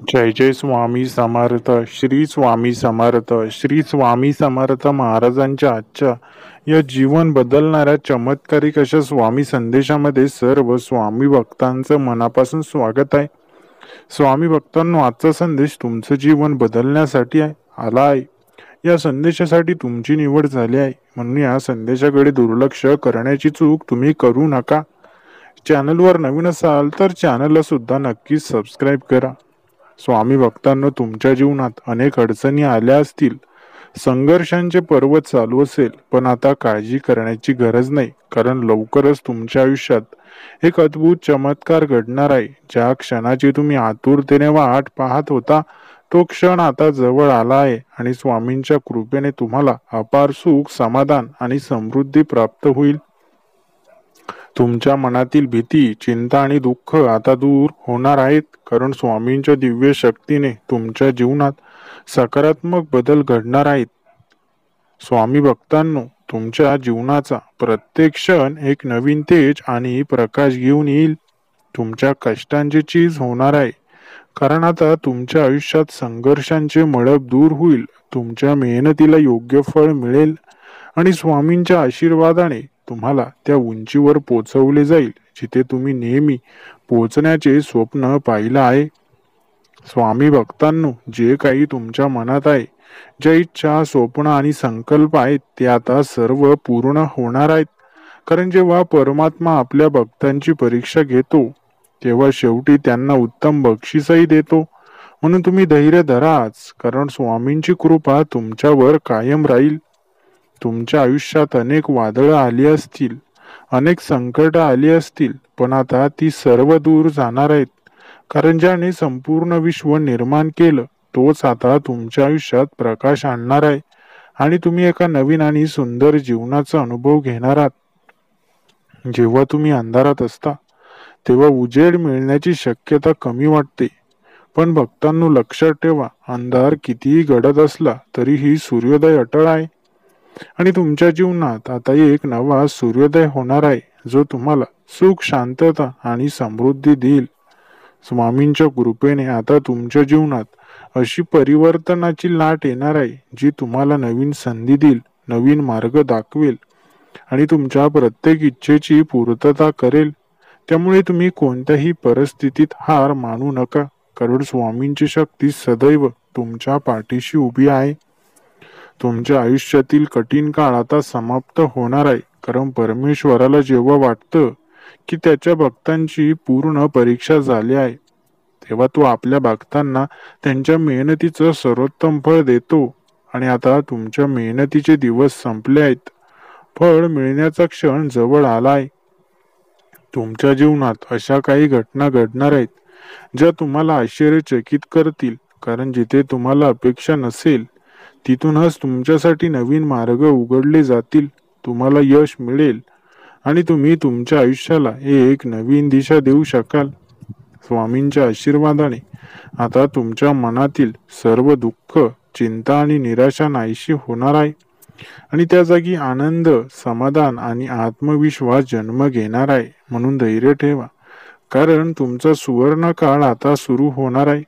जय जय स्वामी समर्थ. श्री स्वामी समर्थ. श्री स्वामी समर्थ महाराजांच्या आजच्या या जीवन बदलणाऱ्या चमत्कारिक अशा स्वामी संदेशामध्ये सर्व स्वामी भक्तांचं मनापासून स्वागत आहे. स्वामी भक्तांनो, आजचा संदेश तुमचं जीवन बदलण्यासाठी आला आहे. या संदेशासाठी तुमची निवड झाली आहे, म्हणून या संदेशाकडे दुर्लक्ष करण्याची चूक तुम्ही करू नका. चॅनलवर नवीन असाल तर चॅनलला सुद्धा नक्कीच सबस्क्राईब करा. स्वामी भक्तांनो, तुमच्या जीवनात अनेक अडचणी आल्या असतील, संघर्षांचे पर्वत चालू असेल, पण आता काळजी करण्याची गरज नाही, कारण लवकरच तुमच्या आयुष्यात एक अद्भुत चमत्कार घडणार आहे. ज्या क्षणाची तुम्ही आतुरतेने वाट पाहत होता तो क्षण आता जवळ आला आहे आणि स्वामींच्या कृपेने तुम्हाला अपार सुख, समाधान आणि समृद्धी प्राप्त होईल. तुमच्या मनातील भीती, चिंता आणि दुःख आता दूर होणार आहेत, कारण स्वामींच्या दिव्य शक्तीने तुमच्या जीवनात सकारात्मक बदल घडणार आहेत. स्वामी भक्तांनो, तुमच्या जीवनाचा प्रत्येक क्षण एक नवीन तेज आणि प्रकाश घेऊन येईल. तुमच्या कष्टांची चीज होणार आहे, कारण आता तुमच्या आयुष्यात संघर्षांचे मळब दूर होईल. तुमच्या मेहनतीला योग्य फळ मिळेल आणि स्वामींच्या आशीर्वादाने तुम्हाला त्या उंचीवर पोचवले जाईल, जिथे तुम्ही नेहमी पोचण्याचे स्वप्न पाहिलं आहे. स्वामी भक्तांनो, जे काही तुमच्या मनात आहे, ज्या इच्छा, स्वप्न आणि संकल्प आहेत, ते आता सर्व पूर्ण होणार आहेत. कारण जेव्हा परमात्मा आपल्या भक्तांची परीक्षा घेतो, तेव्हा शेवटी त्यांना उत्तम बक्षीसही देतो. म्हणून तुम्ही धैर्य धराच, कारण स्वामींची कृपा तुमच्यावर कायम राहील. तुमच्या आयुष्यात अनेक वादळं आली असतील, अनेक संकट आली असतील, पण आता ती सर्व दूर जाणार आहेत. कारण ज्याने संपूर्ण विश्व निर्माण केलं, तोच आता तुमच्या आयुष्यात प्रकाश आणणार आहे आणि तुम्ही एका नवीन आणि सुंदर जीवनाचा अनुभव घेणार आहात. जेव्हा तुम्ही अंधारात असता तेव्हा उजेड मिळण्याची शक्यता कमी वाटते, पण भक्तांनो, लक्षात ठेवा, अंधार कितीही गडद असला तरीही सूर्योदय अटळ आहे. आणि तुमच्या जीवनात आता एक नवा सूर्योदय होणार आहे, जो तुम्हाला सुख, शांतता आणि समृद्धी देईल. स्वामींच्या कृपेने आता तुमच्या जीवनात अशी परिवर्तनाची लाट येणार आहे, जी तुम्हाला नवीन संधी देईल, नवीन मार्ग दाखवेल आणि तुमच्या प्रत्येक इच्छेची पूर्तता करेल. त्यामुळे तुम्ही कोणत्याही परिस्थितीत हार मानू नका, कारण स्वामींची शक्ती सदैव तुमच्या पाठीशी उभी आहे. तुमच्या आयुष्यातील कठीण काळ आता समाप्त होणार आहे, कारण परमेश्वराला जेव्हा वाटतं की त्याच्या भक्तांची पूर्ण परीक्षा झाली आहे, तेव्हा तो आपल्या भक्तांना त्यांच्या मेहनतीचं सर्वोत्तम फळ देतो. आणि आता तुमच्या मेहनतीचे दिवस संपले आहेत, फळ मिळण्याचा क्षण जवळ आला आहे. तुमच्या जीवनात अशा काही घटना घडणार आहेत, ज्या तुम्हाला आश्चर्यचकित करतील, कारण जिथे तुम्हाला अपेक्षा नसेल, तिथूनच तुमच्यासाठी नवीन मार्ग उघडले जातील. तुम्हाला यश मिळेल आणि तुम्ही तुमच्या आयुष्याला एक नवीन दिशा देऊ शकाल. स्वामींच्या आशीर्वादाने आता तुमच्या मनातील सर्व दुःख, चिंता आणि निराशा नाहीशी होणार आहे आणि त्या जागी आनंद, समाधान आणि आत्मविश्वास जन्म घेणार आहे. म्हणून धैर्य ठेवा, कारण तुमचा सुवर्ण काळ आता सुरू होणार आहे.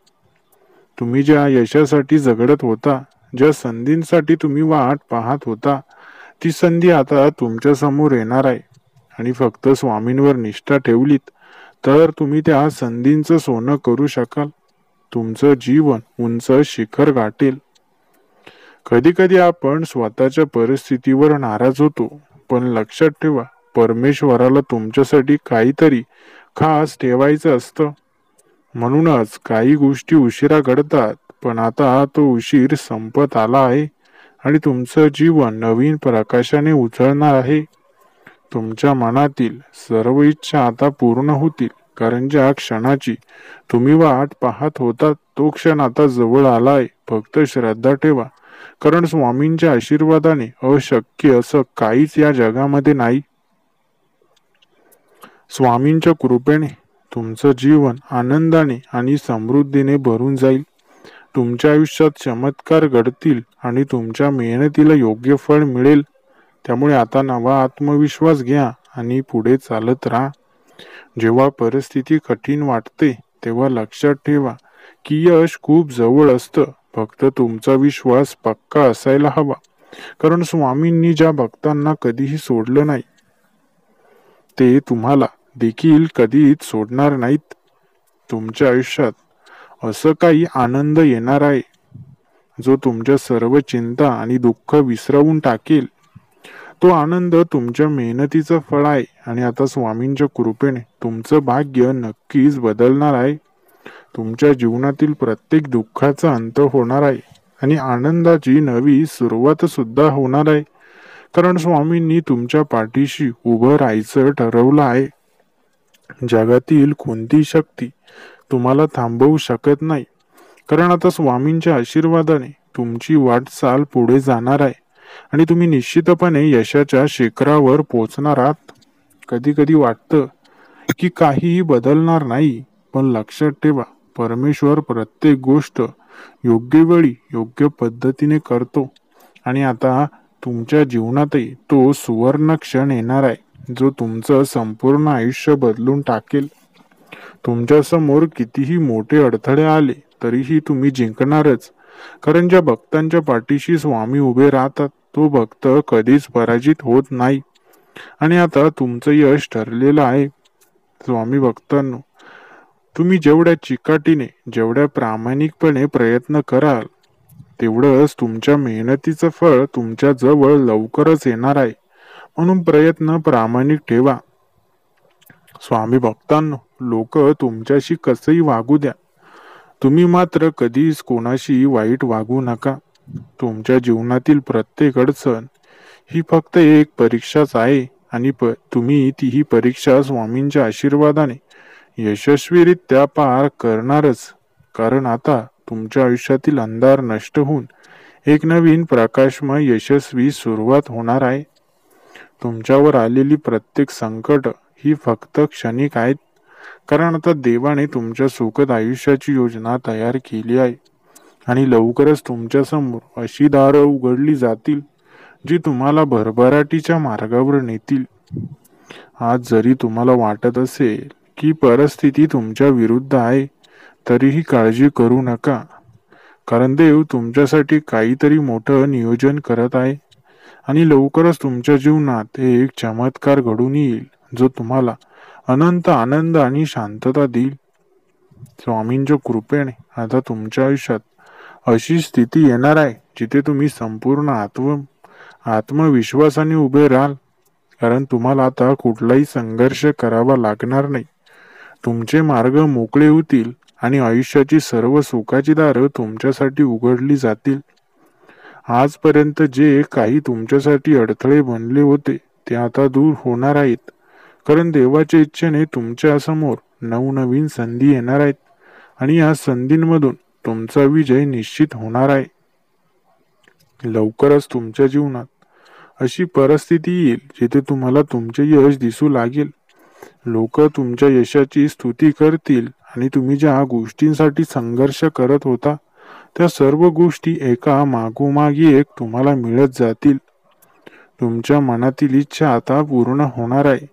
तुम्ही ज्या यशासाठी झगडत होता, ज्या संधींसाठी तुम्ही वाट पाहत होता, ती संधी आता तुमच्या समोर येणार आहे. आणि फक्त स्वामींवर निष्ठा ठेवलीत तर तुम्ही त्या संधींचं सोनं करू शकाल. तुमचं जीवन उंच शिखर गाठेल. कधी कधी आपण स्वतःच्या परिस्थितीवर नाराज होतो, पण लक्षात ठेवा, परमेश्वराला तुमच्यासाठी काहीतरी खास ठेवायचं असतं. म्हणूनच काही गोष्टी उशिरा घडतात, पण आता तो उशीर संपत आला आहे आणि तुमचं जीवन नवीन प्रकाशाने उजळणार आहे. तुमच्या मनातील सर्व इच्छा आता पूर्ण होतील, कारण ज्या क्षणाची तुम्ही वाट पाहत होता तो क्षण आता जवळ आलाय. फक्त श्रद्धा ठेवा, कारण स्वामींच्या आशीर्वादाने अशक्य असं काहीच या जगामध्ये नाही. स्वामींच्या कृपेने तुमचं जीवन आनंदाने आणि समृद्धीने भरून जाईल. तुमच्या आयुष्यात चमत्कार घडतील आणि तुमच्या मेहनतीला योग्य फळ मिळेल. त्यामुळे आता नवा आत्मविश्वास घ्या आणि पुढे चालत राहा. जेव्हा परिस्थिती कठीण वाटते, तेव्हा लक्षात ठेवा की यश खूप जवळ असतं. फक्त तुमचा विश्वास पक्का असायला हवा. कारण स्वामींनी ज्या भक्तांना कधीही सोडलं नाही, ते तुम्हाला देखील कधीच सोडणार नाहीत. तुमच्या आयुष्यात असं काही आनंद येणार आहे जो तुमच्या सर्व चिंता आणि दुःख विसरवून टाकेल. तो आनंद तुमच्या मेहनतीचं फळ आहे आणि आता स्वामींच्या कृपेने तुमचं भाग्य नक्कीच बदलणार आहे. तुमच्या जीवनातील प्रत्येक दुःखाचा अंत होणार आहे आणि आनंदाची नवी सुरुवात सुद्धा होणार आहे. कारण स्वामींनी तुमच्या पाठीशी उभं राहायचं ठरवलं आहे. जगातील कोणती शक्ती तुम्हाला थांबवू शकत नाही. कारण आता स्वामींच्या आशीर्वादाने तुमची वाटचाल पुढे जाणार आहे आणि तुम्ही निश्चितपणे यशाच्या शिखरावर पोहोचणार आहात. कधी कधी वाटतं की काहीही बदलणार नाही, पण लक्षात ठेवा, परमेश्वर प्रत्येक गोष्ट योग्य वेळी योग्य पद्धतीने करतो आणि आता तुमच्या जीवनातही तो सुवर्ण क्षण येणार आहे जो तुमचं संपूर्ण आयुष्य बदलून टाकेल. तुमच्या समोर कितीही मोठे अडथळे आले तरीही तुम्ही जिंकणारच. कारण ज्या भक्तांच्या पाठीशी स्वामी उभे राहतात तो भक्त कधीच पराजित होत नाही. आणि आता तुमचं यश ठरलेलं आहे. स्वामी भक्तांनो, तुम्ही जेवढ्या चिकाटीने, जेवढ्या प्रामाणिकपणे प्रयत्न कराल तेवढंच तुमच्या मेहनतीचं फळ तुमच्या जवळ लवकरच येणार आहे. म्हणून प्रयत्न प्रामाणिक ठेवा. स्वामी भक्तांनो, लोक तुमच्याशी कसंही वागू द्या, तुम्ही मात्र कधीच कोणाशी वाईट वागू नका. तुमच्या जीवनातील प्रत्येक अडचण ही फक्त एक परीक्षाच आहे आणि तुम्ही ही परीक्षा स्वामींच्या आशीर्वादाने यशस्वीरित्या पार करणारच. कारण आता तुमच्या आयुष्यातील अंधार नष्ट होऊन एक नवीन प्रकाशमय यशस्वी सुरुवात होणार आहे. तुमच्यावर आलेली प्रत्येक संकट ही फक्त क्षणिक आहेत. कारण आता देवाने तुमच्या सुखद आयुष्याची योजना तयार केली आहे आणि लवकरच तुमच्या समोर अशी दारं उघडली जातील जी तुम्हाला भरभराटीच्या मार्गावर नेतील. आज जरी तुम्हाला वाटत असेल की परिस्थिती तुमच्या विरुद्ध आहे, तरीही काळजी करू नका. कारण देव तुमच्यासाठी काहीतरी मोठं नियोजन करत आहे आणि लवकरच तुमच्या जीवनात एक चमत्कार घडून येईल जो तुम्हाला अनंत आनंद आणि शांतता देईल. स्वामींच्या कृपेने आता तुमच्या आयुष्यात अशी स्थिती येणार आहे जिथे तुम्ही संपूर्ण आत्मविश्वासाने उभे राहाल. कारण तुम्हाला आता कुठलाही संघर्ष करावा लागणार नाही. तुमचे मार्ग मोकळे होतील आणि आयुष्याची सर्व सुखाची दारं तुमच्यासाठी उघडली जातील. आजपर्यंत जे काही तुमच्यासाठी अडथळे बनले होते ते आता दूर होणार आहेत. कारण देवाच्या इच्छेने तुमच्या समोर नवनवीन संधी येणार आहेत आणि या संधींमधून तुमचा विजय निश्चित होणार आहे. लवकरच तुमच्या जीवनात अशी परिस्थिती येईल जिथे तुम्हाला तुमचे यश दिसू लागेल. लोक तुमच्या यशाची स्तुती करतील आणि तुम्ही ज्या गोष्टींसाठी संघर्ष करत होता त्या सर्व गोष्टी एका मागोमागी एक तुम्हाला मिळत जातील. तुमच्या मनातील इच्छा आता पूर्ण होणार आहे.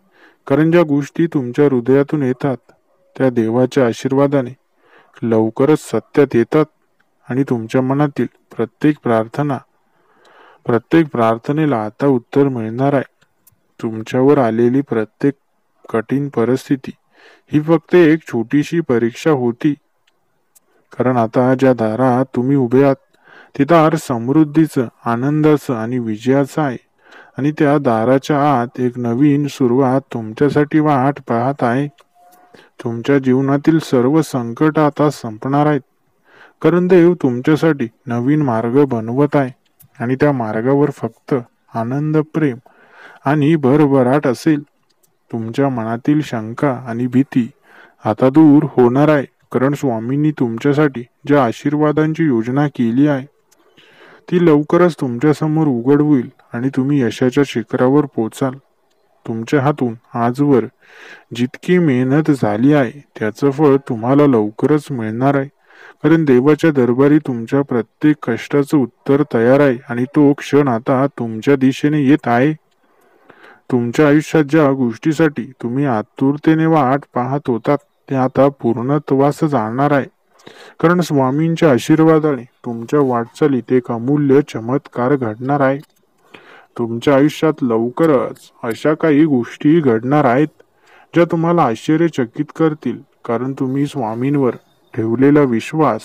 कारण ज्या गोष्टी तुमच्या हृदयातून येतात त्या देवाच्या आशीर्वादाने लवकरच सत्यात येतात आणि तुमच्या मनातील प्रत्येक प्रार्थनेला आता उत्तर मिळणार आहे. तुमच्यावर आलेली प्रत्येक कठीण परिस्थिती ही फक्त एक छोटीशी परीक्षा होती. कारण आता ज्या दारात तुम्ही उभे आहात ते दार समृद्धीचं, आनंदाचं आणि विजयाचं आहे आणि त्या दाराच्या आत एक नवीन सुरुवात तुमच्यासाठी वाट पाहत आहे. तुमच्या जीवनातील सर्व संकट आता संपणार आहेत. कारण देव तुमच्यासाठी नवीन मार्ग बनवत आहे आणि त्या मार्गावर फक्त आनंद, प्रेम आणि भरभराट असेल. तुमच्या मनातील शंका आणि भीती आता दूर होणार आहे. कारण स्वामींनी तुमच्यासाठी ज्या आशीर्वादांची योजना केली आहे ती लवकरच तुमच्या समोर उघड होईल आणि तुम्ही यशाच्या शिखरावर पोहोचाल. तुमच्या हातून आजवर जितकी मेहनत झाली आहे त्याचं फळ तुम्हाला लवकरच मिळणार आहे. कारण देवाच्या दरबारी तुमच्या प्रत्येक कष्टाचं उत्तर तयार आहे आणि तो क्षण आता तुमच्या दिशेने येत आहे. तुमच्या आयुष्यात ज्या गोष्टीसाठी तुम्ही आतुरतेने वाट पाहत होतात ते आता पूर्णत्वास जाणार आहे. कारण स्वामींच्या आशीर्वादाने तुमच्या वाटचालीत एक अमूल्य चमत्कार घडणार आहे. तुमच्या आयुष्यात लवकरच अशा काही गोष्टी घडणार आहेत ज्या तुम्हाला आश्चर्यचकित करतील. कारण तुम्ही स्वामींवर ठेवलेला विश्वास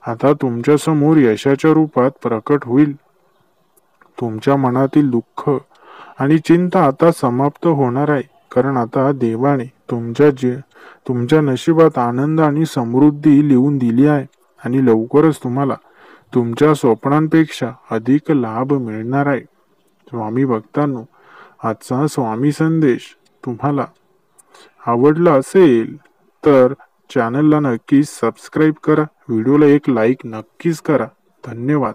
आता तुमच्या समोर यशाच्या रूपात प्रकट होईल. तुमच्या मनातील दुःख आणि चिंता आता समाप्त होणार आहे. कारण आता देवाने तुमच्या नशिबात आनंद आणि समृद्धी लिहून दिली आहे आणि लवकरच तुम्हाला तुमच्या स्वप्नांपेक्षा अधिक लाभ मिळणार आहे. स्वामी भक्तांनो, आजचा स्वामी संदेश तुम्हाला आवडला असेल तर चॅनलला नक्कीच सबस्क्राईब करा. व्हिडिओला एक लाईक नक्कीच करा. धन्यवाद.